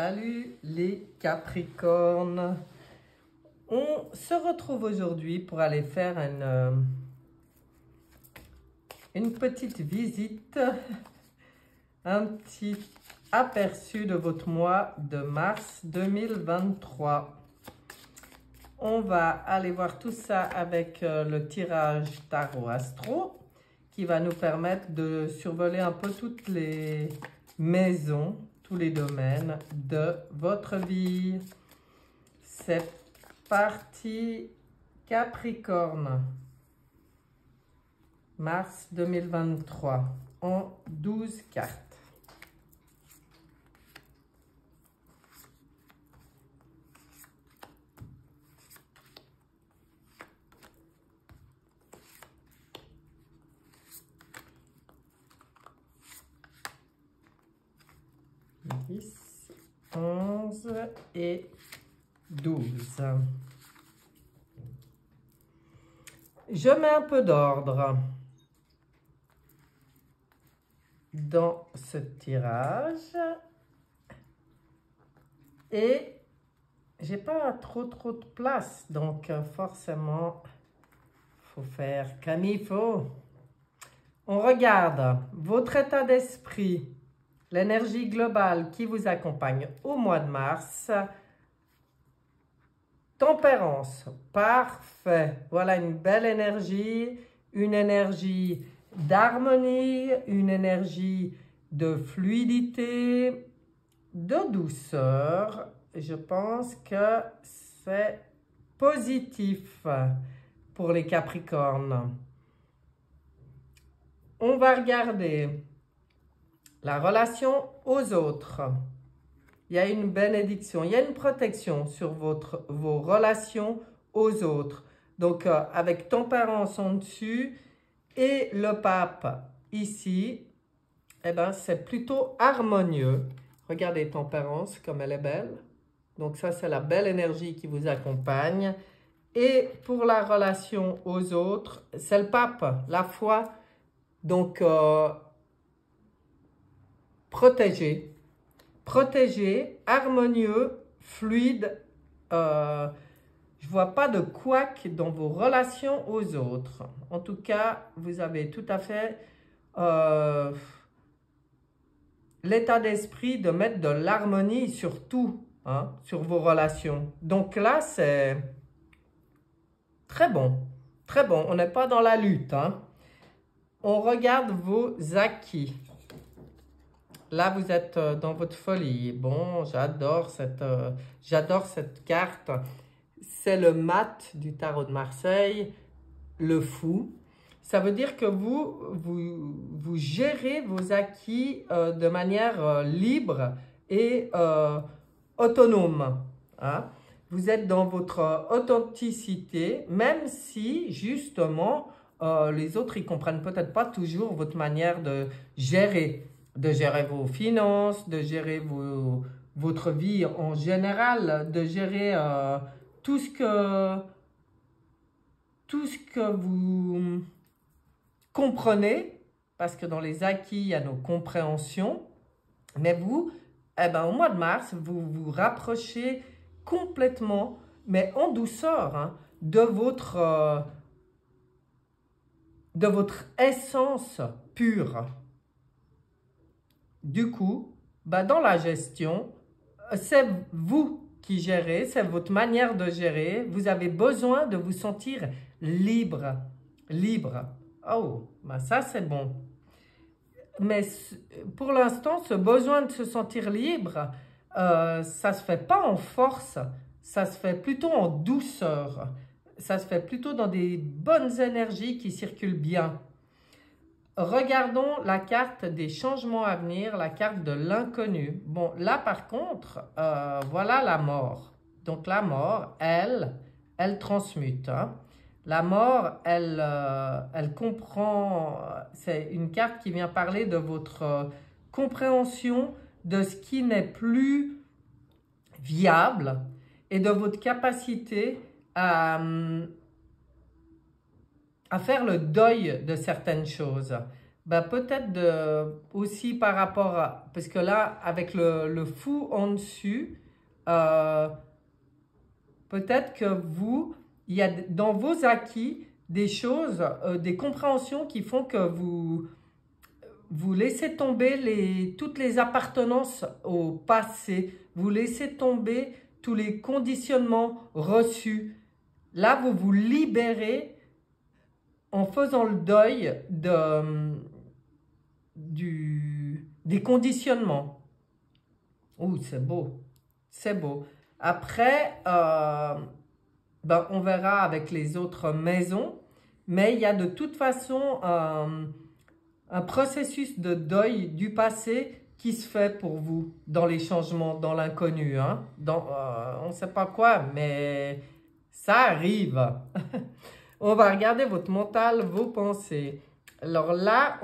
Salut les Capricornes. On se retrouve aujourd'hui pour aller faire une petite visite, un petit aperçu de votre mois de mars 2023. On va aller voir tout ça avec le tirage Tarot Astro qui va nous permettre de survoler un peu toutes les maisons, tous les domaines de votre vie. C'est parti Capricorne, mars 2023, en 12 cartes. Dix, 11 et 12. Je mets un peu d'ordre dans ce tirage et j'ai pas trop de place, donc forcément faut faire comme il faut. On regarde votre état d'esprit, l'énergie globale qui vous accompagne au mois de mars. Tempérance, parfait. Voilà une belle énergie, une énergie d'harmonie, une énergie de fluidité, de douceur. Je pense que c'est positif pour les Capricornes. On va regarder la relation aux autres. Il y a une bénédiction, il y a une protection sur vos relations aux autres. Donc, avec tempérance en dessus et le pape ici, eh ben, c'est plutôt harmonieux. Regardez tempérance, comme elle est belle. Donc, ça, c'est la belle énergie qui vous accompagne. Et pour la relation aux autres, c'est le pape, la foi. Donc, protégé, harmonieux, fluide. Je ne vois pas de couac dans vos relations aux autres. En tout cas, vous avez tout à fait l'état d'esprit de mettre de l'harmonie sur tout, hein, sur vos relations. Donc là, c'est très bon. Très bon. On n'est pas dans la lutte, hein. On regarde vos acquis. Là, vous êtes dans votre folie. Bon, j'adore cette carte. C'est le mat du tarot de Marseille, le fou. Ça veut dire que vous gérez vos acquis de manière libre et autonome. Hein? Vous êtes dans votre authenticité, même si, justement, les autres, ils ne comprennent peut-être pas toujours votre manière de gérer vos finances, de gérer votre vie en général, de gérer tout ce que vous comprenez, parce que dans les acquis, il y a nos compréhensions. Mais vous, eh ben, au mois de mars, vous vous rapprochez complètement, mais en douceur, hein, de votre essence pure. Du coup, bah dans la gestion, c'est vous qui gérez, c'est votre manière de gérer. Vous avez besoin de vous sentir libre. Libre. Oh, bah ça c'est bon. Mais pour l'instant, ce besoin de se sentir libre, ça ne se fait pas en force, ça se fait plutôt en douceur. Ça se fait plutôt dans des bonnes énergies qui circulent bien. Regardons la carte des changements à venir, la carte de l'inconnu. Bon, là par contre, voilà la mort. Donc la mort, elle transmute. Hein. La mort, elle comprend, c'est une carte qui vient parler de votre compréhension de ce qui n'est plus viable et de votre capacité à faire le deuil de certaines choses. ben peut-être aussi par rapport à... Parce que là, avec le fou en dessus, peut-être que il y a dans vos acquis des choses, des compréhensions qui font que vous laissez tomber toutes les appartenances au passé. Vous laissez tomber tous les conditionnements reçus. Là, vous vous libérez en faisant le deuil des conditionnements. Ouh, c'est beau. C'est beau. Après, ben, on verra avec les autres maisons. Mais il y a de toute façon un processus de deuil du passé qui se fait pour vous dans les changements, dans l'inconnu. Hein? On ne sait pas quoi, mais ça arrive. On va regarder votre mental, vos pensées. Alors là,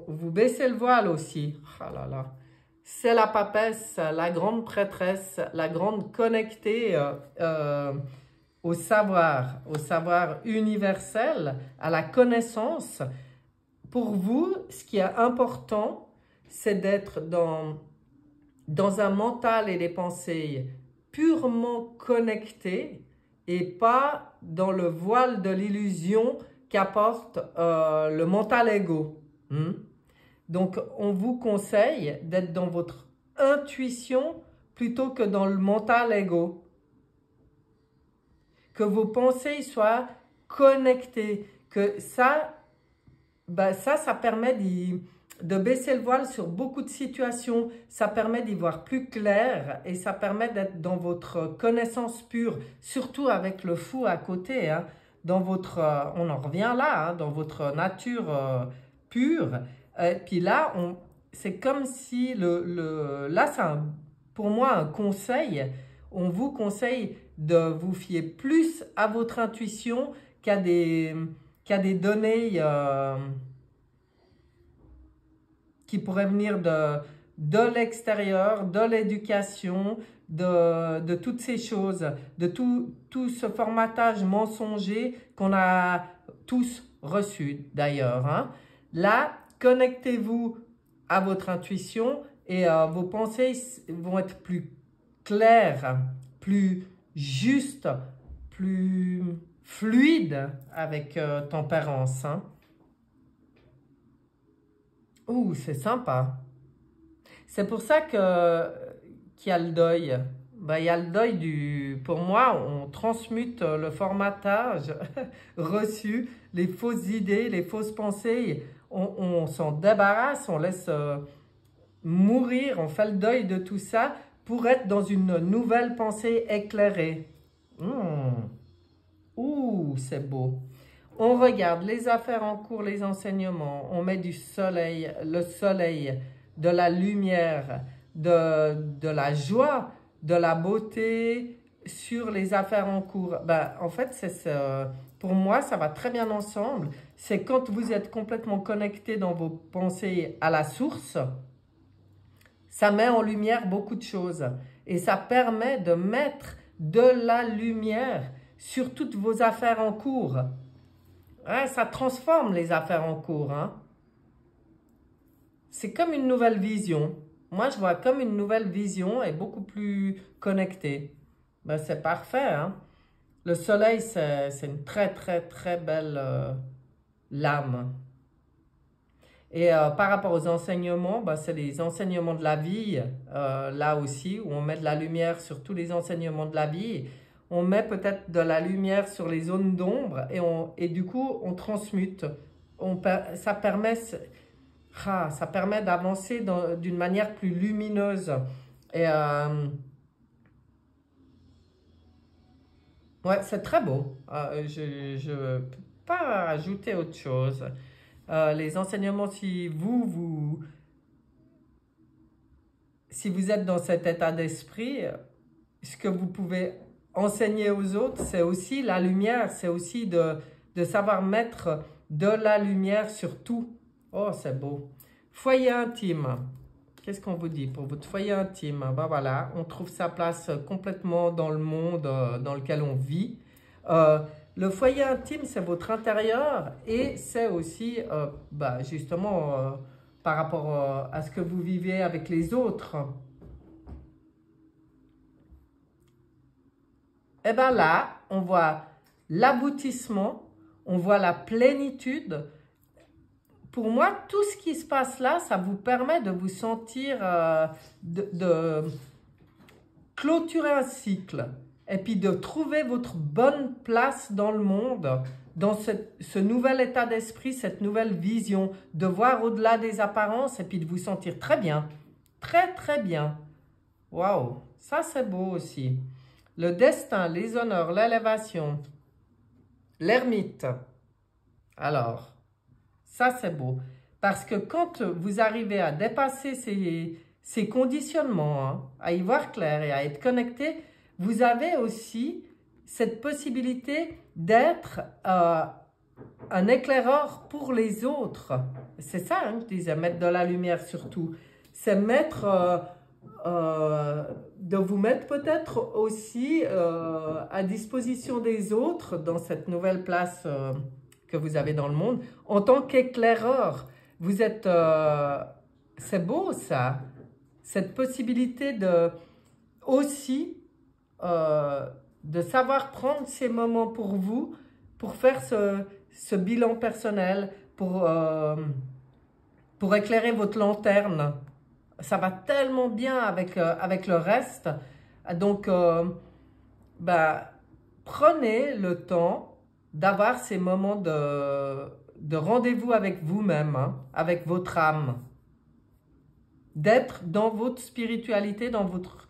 vous baissez le voile aussi. Ah là là. C'est la papesse, la grande prêtresse, la grande connectée au savoir universel, à la connaissance. Pour vous, ce qui est important, c'est d'être dans un mental et des pensées purement connectés et pas dans le voile de l'illusion qu'apporte le mental ego. Donc, on vous conseille d'être dans votre intuition plutôt que dans le mental ego. Que vos pensées soient connectées. Que ça permet de baisser le voile sur beaucoup de situations. Ça permet d'y voir plus clair et ça permet d'être dans votre connaissance pure, surtout avec le fou à côté. Hein, dans votre, on en revient là, hein, dans votre nature pure. Puis là, c'est comme si là, c'est pour moi un conseil. On vous conseille de vous fier plus à votre intuition qu'à des données qui pourraient venir de l'extérieur, de l'éducation, de toutes ces choses, de tout ce formatage mensonger qu'on a tous reçu d'ailleurs. Hein. Là, connectez-vous à votre intuition et vos pensées vont être plus claires, plus justes, plus fluides avec tempérance. Hein. Ouh, c'est sympa. C'est pour ça qu'il y a le deuil. Ben, il y a le deuil pour moi, on transmute le formatage reçu, les fausses idées, les fausses pensées. On s'en débarrasse, on laisse mourir, on fait le deuil de tout ça pour être dans une nouvelle pensée éclairée. Ouh, c'est beau. On regarde les affaires en cours, les enseignements, on met du soleil, le soleil, de la lumière, de la joie, de la beauté sur les affaires en cours. Ben, en fait, pour moi, ça va très bien ensemble. C'est quand vous êtes complètement connecté dans vos pensées à la source, ça met en lumière beaucoup de choses. Et ça permet de mettre de la lumière sur toutes vos affaires en cours. Hein, ça transforme les affaires en cours. Hein. C'est comme une nouvelle vision. Moi, je vois comme une nouvelle vision et beaucoup plus connectée. Ben, c'est parfait. Hein. Le soleil, c'est une très, très, très belle lame. Et par rapport aux enseignements, ben, c'est les enseignements de la vie, là aussi, où on met de la lumière sur tous les enseignements de la vie. On met peut-être de la lumière sur les zones d'ombre et du coup, on transmute. Ça permet d'avancer d'une manière plus lumineuse. Et ouais, c'est très beau. Je ne peux pas ajouter autre chose. Les enseignements, si vous êtes dans cet état d'esprit, ce que vous pouvez enseigner aux autres, c'est aussi la lumière, c'est aussi de savoir mettre de la lumière sur tout. Oh, c'est beau. Foyer intime. Qu'est-ce qu'on vous dit pour votre foyer intime? Ben voilà, on trouve sa place complètement dans le monde dans lequel on vit. Le foyer intime, c'est votre intérieur et c'est aussi, justement, par rapport à ce que vous vivez avec les autres. Et bien là, on voit l'aboutissement, on voit la plénitude. Pour moi, tout ce qui se passe là, ça vous permet de vous sentir, de clôturer un cycle et puis de trouver votre bonne place dans le monde, dans ce nouvel état d'esprit, cette nouvelle vision, de voir au-delà des apparences et puis de vous sentir très bien, très très bien. Waouh, ça c'est beau aussi. Le destin, les honneurs, l'élévation, l'ermite. Alors, ça c'est beau. Parce que quand vous arrivez à dépasser ces conditionnements, hein, à y voir clair et à être connecté, vous avez aussi cette possibilité d'être un éclaireur pour les autres. C'est ça, hein, je disais, mettre de la lumière surtout. C'est mettre... de vous mettre peut-être aussi à disposition des autres dans cette nouvelle place que vous avez dans le monde en tant qu'éclaireur. Vous êtes... c'est beau ça, cette possibilité de aussi de savoir prendre ces moments pour vous, pour faire ce bilan personnel, pour éclairer votre lanterne. Ça va tellement bien avec le reste. Donc, prenez le temps d'avoir ces moments de rendez-vous avec vous-même, hein, avec votre âme. D'être dans votre spiritualité, dans votre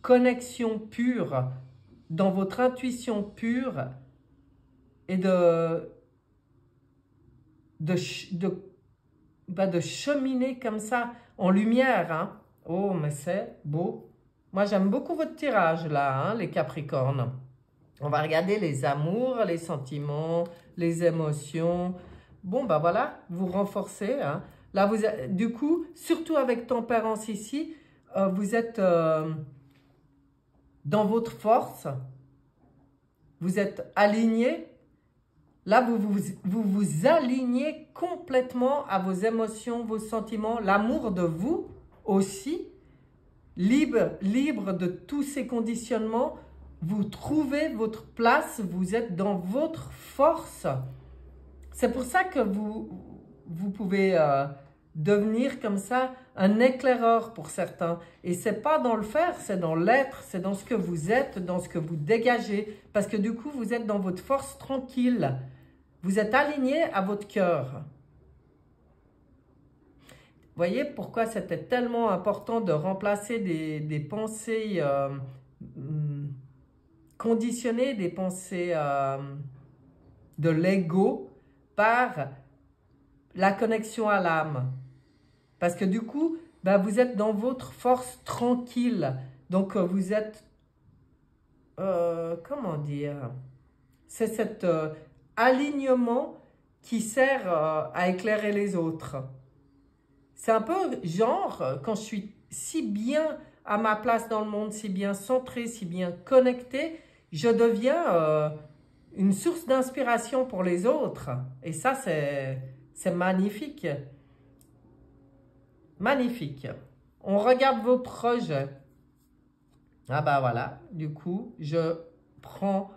connexion pure, dans votre intuition pure et de cheminer comme ça en lumière. Hein. Oh, mais c'est beau. Moi, j'aime beaucoup votre tirage là, hein, les Capricornes. On va regarder les amours, les sentiments, les émotions. Bon, voilà, vous renforcez. Hein. Là, du coup, surtout avec tempérance ici, vous êtes dans votre force. Vous êtes aligné. Là, vous vous alignez complètement à vos émotions, vos sentiments, l'amour de vous aussi, libre de tous ces conditionnements. Vous trouvez votre place, vous êtes dans votre force. C'est pour ça que vous pouvez devenir comme ça un éclaireur pour certains. Et c'est pas dans le faire, c'est dans l'être, c'est dans ce que vous êtes, dans ce que vous dégagez. Parce que du coup, vous êtes dans votre force tranquille. Vous êtes aligné à votre cœur. Vous voyez pourquoi c'était tellement important de remplacer des pensées conditionnées, des pensées de l'ego par la connexion à l'âme. Parce que du coup, vous êtes dans votre force tranquille. Donc, vous êtes... comment dire? C'est cet alignement qui sert à éclairer les autres. C'est un peu genre, quand je suis si bien à ma place dans le monde, si bien centrée, si bien connectée, je deviens une source d'inspiration pour les autres. Et ça, c'est magnifique. Magnifique. On regarde vos projets. Ah voilà, du coup, je prends,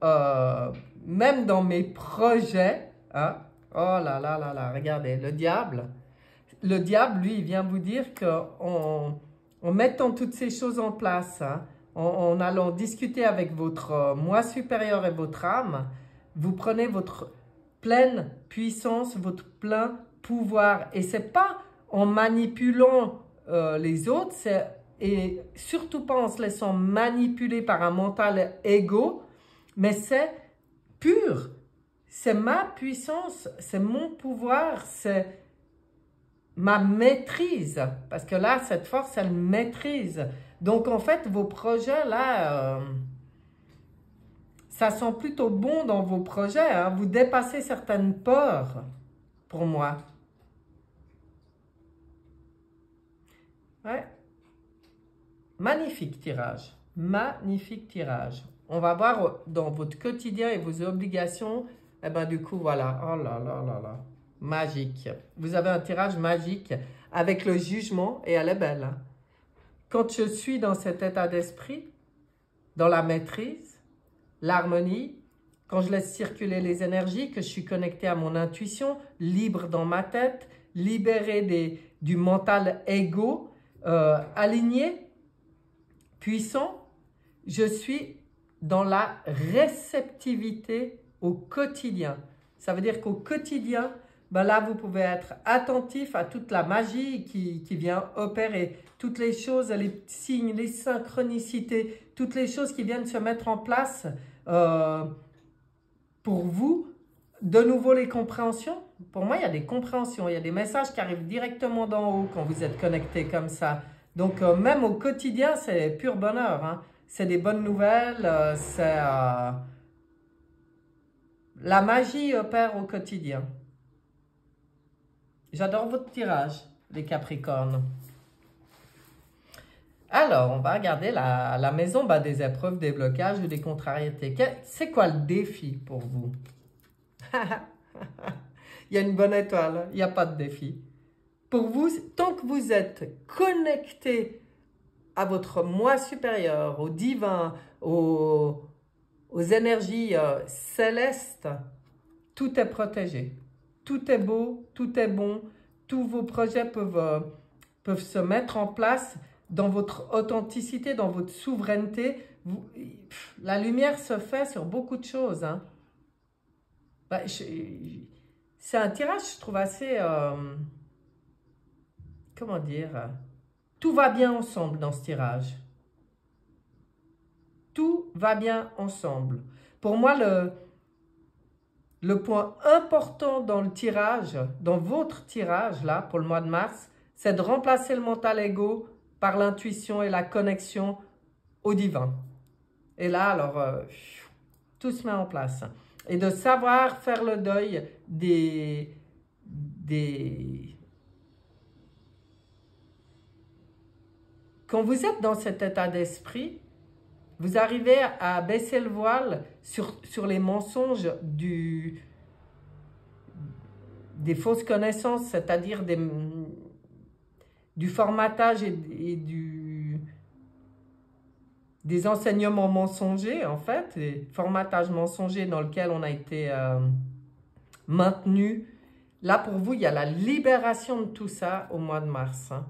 même dans mes projets, hein, oh là là là là, regardez, le diable, lui, il vient vous dire qu'en mettant toutes ces choses en place, hein, en allant discuter avec votre moi supérieur et votre âme, vous prenez votre pleine puissance, votre plein pouvoir. Et ce n'est pas en manipulant les autres, et surtout pas en se laissant manipuler par un mental égo, mais c'est pur. C'est ma puissance, c'est mon pouvoir, c'est ma maîtrise. Parce que là, cette force, elle maîtrise. Donc, en fait, vos projets, là, ça sent plutôt bon dans vos projets. Hein. Vous dépassez certaines peurs, pour moi. Ouais. Magnifique tirage. Magnifique tirage. On va voir dans votre quotidien et vos obligations. Eh ben du coup, voilà. Oh là là là là. Magique. Vous avez un tirage magique avec le jugement et elle est belle. Hein. Quand je suis dans cet état d'esprit, dans la maîtrise, l'harmonie, quand je laisse circuler les énergies, que je suis connecté à mon intuition, libre dans ma tête, libéré du mental égo, aligné, puissant, je suis dans la réceptivité au quotidien. Ça veut dire qu'au quotidien, ben là, vous pouvez être attentif à toute la magie qui vient opérer, toutes les choses, les signes, les synchronicités, toutes les choses qui viennent se mettre en place pour vous. De nouveau, les compréhensions. Pour moi, il y a des compréhensions, il y a des messages qui arrivent directement d'en haut quand vous êtes connecté comme ça. Donc, même au quotidien, c'est pur bonheur. Hein. C'est des bonnes nouvelles, la magie opère au quotidien. J'adore votre tirage, les Capricornes. Alors, on va regarder la maison des épreuves, des blocages ou des contrariétés. C'est quoi le défi pour vous? Il y a une bonne étoile, il n'y a pas de défi. Pour vous, tant que vous êtes connecté à votre moi supérieur, au divin, aux énergies célestes, tout est protégé. Tout est beau, tout est bon, tous vos projets peuvent se mettre en place dans votre authenticité, dans votre souveraineté. La lumière se fait sur beaucoup de choses. Hein. C'est un tirage, je trouve, assez... comment dire? Tout va bien ensemble dans ce tirage. Tout va bien ensemble. Pour moi, le point important dans le tirage, dans votre tirage, là, pour le mois de mars, c'est de remplacer le mental égo par l'intuition et la connexion au divin. Et là, alors, tout se met en place. Et de savoir faire le deuil Quand vous êtes dans cet état d'esprit, vous arrivez à baisser le voile sur les mensonges des fausses connaissances, c'est-à-dire du formatage et des enseignements mensongers, en fait, des formatages mensongers dans lesquels on a été maintenu. Là, pour vous, il y a la libération de tout ça au mois de mars, hein,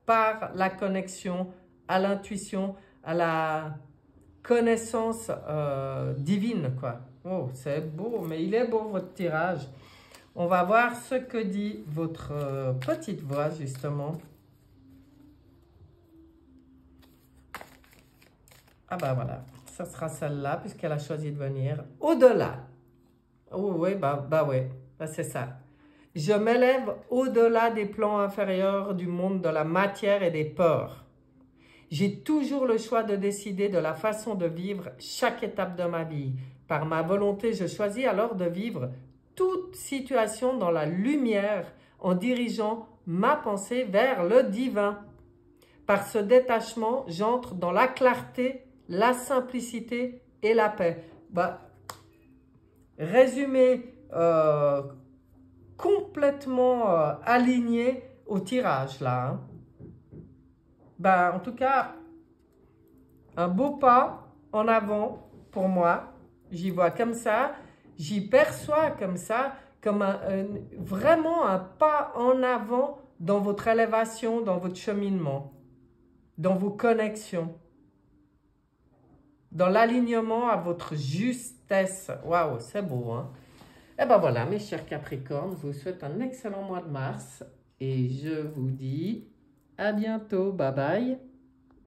par la connexion à l'intuition, à la connaissance divine, quoi. Oh, c'est beau, mais il est beau, votre tirage. On va voir ce que dit votre petite voix, justement. Ah ben voilà, ça sera celle-là, puisqu'elle a choisi de venir. Au-delà. Oh oui, oui, c'est ça. Je m'élève au-delà des plans inférieurs du monde de la matière et des peurs. J'ai toujours le choix de décider de la façon de vivre chaque étape de ma vie. Par ma volonté, je choisis alors de vivre toute situation dans la lumière en dirigeant ma pensée vers le divin. Par ce détachement, j'entre dans la clarté, la simplicité et la paix. Résumé complètement aligné au tirage là. Hein. En tout cas, un beau pas en avant pour moi. J'y vois comme ça, j'y perçois comme ça, comme vraiment un pas en avant dans votre élévation, dans votre cheminement, dans vos connexions, dans l'alignement à votre justesse. Waouh, c'est beau, hein? Et ben voilà, mes chers Capricornes, je vous souhaite un excellent mois de mars et je vous dis à bientôt. Bye bye.